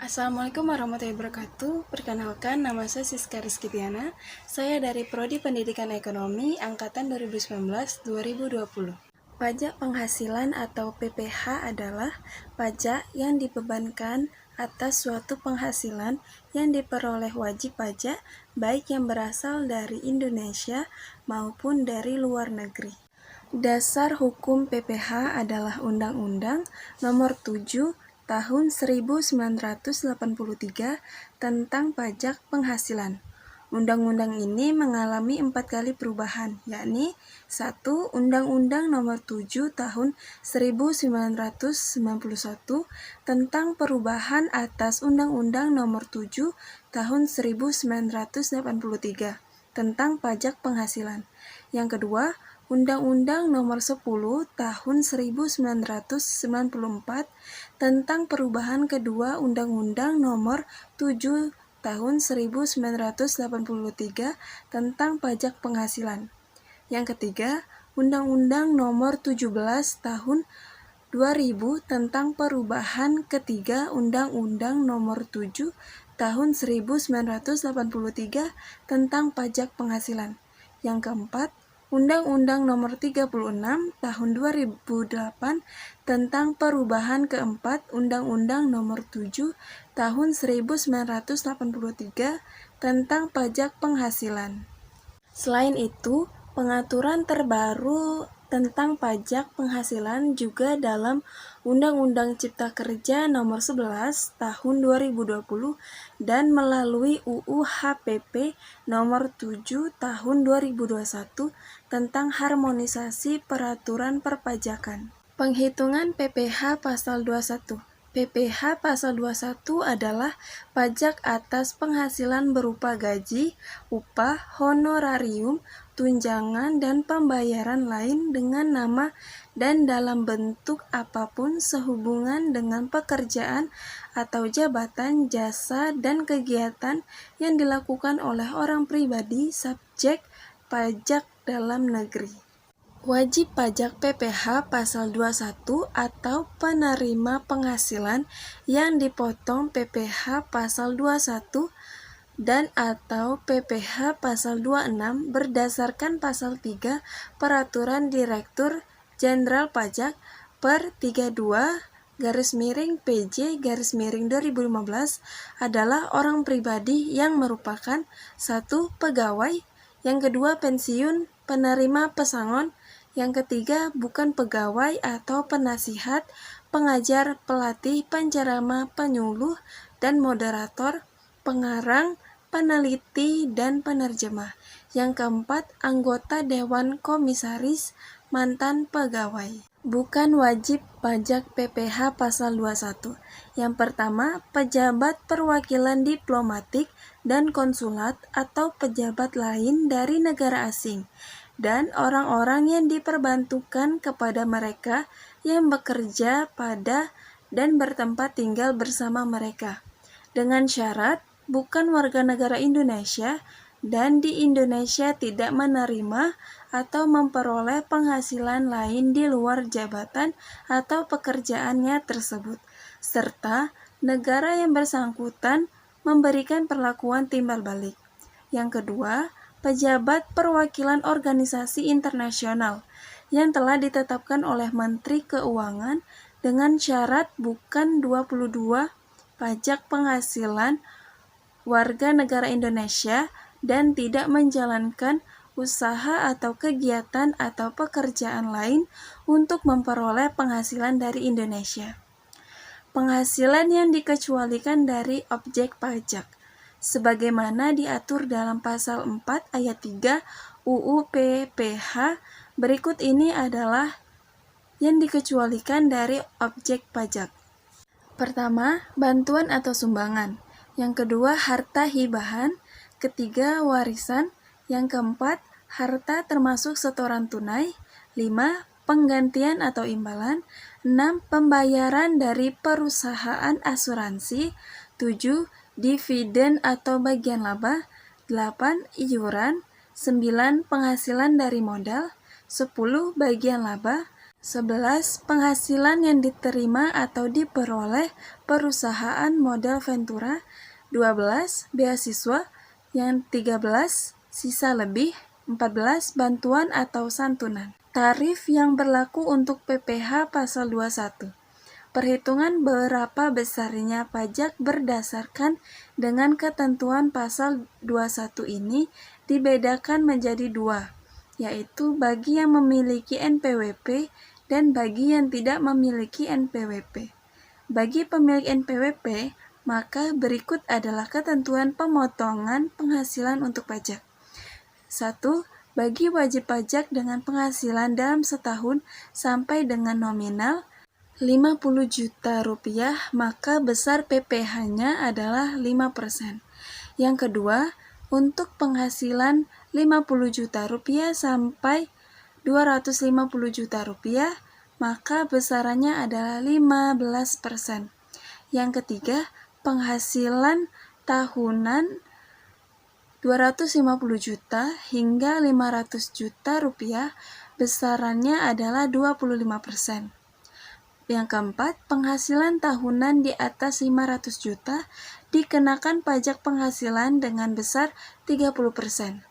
Assalamualaikum warahmatullahi wabarakatuh. Perkenalkan, nama saya Siska Rizkytiana. Saya dari Prodi Pendidikan Ekonomi Angkatan 2019-2020. Pajak penghasilan atau PPH adalah pajak yang dibebankan atas suatu penghasilan yang diperoleh wajib pajak baik yang berasal dari Indonesia maupun dari luar negeri. Dasar hukum PPH adalah Undang-Undang Nomor 7 Tahun 1983 tentang pajak penghasilan. Undang-undang ini mengalami 4 kali perubahan, yakni 1. Undang-Undang Nomor 7 Tahun 1991 tentang perubahan atas Undang-Undang Nomor 7 Tahun 1983 tentang pajak penghasilan. Yang kedua, Undang-Undang Nomor 10 Tahun 1994 tentang perubahan kedua Undang-Undang Nomor 7 Tahun 1983 tentang pajak penghasilan. Yang ketiga, Undang-Undang Nomor 17 Tahun 2000 tentang perubahan ketiga Undang-Undang Nomor 7 Tahun 1983 tentang pajak penghasilan. Yang keempat, Undang-Undang Nomor 36 Tahun 2008 tentang perubahan keempat Undang-Undang Nomor 7 Tahun 1983 tentang pajak penghasilan. Selain itu, pengaturan terbaru tentang pajak penghasilan juga dalam Undang-Undang Cipta Kerja Nomor 11 Tahun 2020 dan melalui UU HPP Nomor 7 Tahun 2021 tentang harmonisasi peraturan perpajakan. Penghitungan PPH Pasal 21. PPH Pasal 21 adalah pajak atas penghasilan berupa gaji, upah, honorarium, tunjangan, dan pembayaran lain dengan nama dan dalam bentuk apapun sehubungan dengan pekerjaan atau jabatan, jasa, dan kegiatan yang dilakukan oleh orang pribadi subjek pajak dalam negeri. Wajib pajak PPH Pasal 21 atau penerima penghasilan yang dipotong PPH Pasal 21 dan atau PPH Pasal 26 berdasarkan Pasal 3 Peraturan Direktur Jenderal Pajak per 32/PJ/2015 adalah orang pribadi yang merupakan 1. Pegawai, yang kedua pensiun, penerima pesangon, yang ketiga bukan pegawai atau penasihat, pengajar, pelatih, penceramah, penyuluh, dan moderator, pengarang, peneliti, dan penerjemah. Yang keempat, anggota Dewan Komisaris, mantan pegawai. Bukan wajib pajak PPH Pasal 21. Yang pertama, pejabat perwakilan diplomatik dan konsulat atau pejabat lain dari negara asing, dan orang-orang yang diperbantukan kepada mereka yang bekerja pada dan bertempat tinggal bersama mereka, dengan syarat bukan warga negara Indonesia dan di Indonesia tidak menerima atau memperoleh penghasilan lain di luar jabatan atau pekerjaannya tersebut, serta negara yang bersangkutan memberikan perlakuan timbal balik. Yang kedua, pejabat perwakilan organisasi internasional yang telah ditetapkan oleh Menteri Keuangan dengan syarat bukan 22 pajak penghasilan warga negara Indonesia dan tidak menjalankan usaha atau kegiatan atau pekerjaan lain untuk memperoleh penghasilan dari Indonesia. Penghasilan yang dikecualikan dari objek pajak sebagaimana diatur dalam Pasal 4 Ayat 3 UU PPH berikut ini adalah yang dikecualikan dari objek pajak. Pertama, bantuan atau sumbangan. Yang kedua, harta hibahan. Ketiga, warisan. Yang keempat, harta termasuk setoran tunai. 5. Penggantian atau imbalan. 6. Pembayaran dari perusahaan asuransi. 7. Dividen atau bagian laba. 8. Iuran. 9. Penghasilan dari modal. 10. Bagian laba. 11. Penghasilan yang diterima atau diperoleh perusahaan modal Ventura. 12. Beasiswa. Yang 13. Sisa lebih. 14. Bantuan atau santunan. Tarif yang berlaku untuk PPh pasal 21. Perhitungan berapa besarnya pajak berdasarkan dengan ketentuan pasal 21 ini dibedakan menjadi dua, yaitu bagi yang memiliki NPWP dan bagi yang tidak memiliki NPWP. Bagi pemilik NPWP, maka berikut adalah ketentuan pemotongan penghasilan untuk pajak. 1. Bagi wajib pajak dengan penghasilan dalam setahun sampai dengan nominal 50 juta rupiah, maka besar PPh-nya adalah 5%. Yang kedua, untuk penghasilan 50 juta rupiah sampai 250 juta rupiah, maka besarannya adalah 15%. Yang ketiga, penghasilan tahunan 250 juta hingga 500 juta rupiah, besarannya adalah 25%. Yang keempat, penghasilan tahunan di atas 500 juta dikenakan pajak penghasilan dengan besar 30%.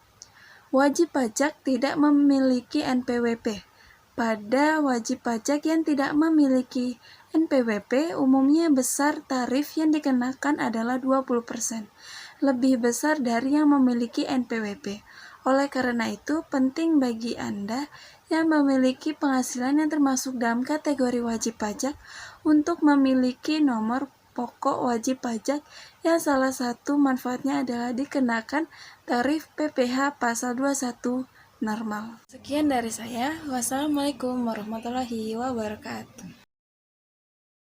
Wajib pajak tidak memiliki NPWP. Pada wajib pajak yang tidak memiliki NPWP, umumnya besar tarif yang dikenakan adalah 20%, lebih besar dari yang memiliki NPWP. Oleh karena itu, penting bagi Anda yang memiliki penghasilan yang termasuk dalam kategori wajib pajak untuk memiliki nomor pokok wajib pajak yang salah satu manfaatnya adalah dikenakan tarif PPh pasal 21 normal. Sekian dari saya. Wassalamualaikum warahmatullahi wabarakatuh.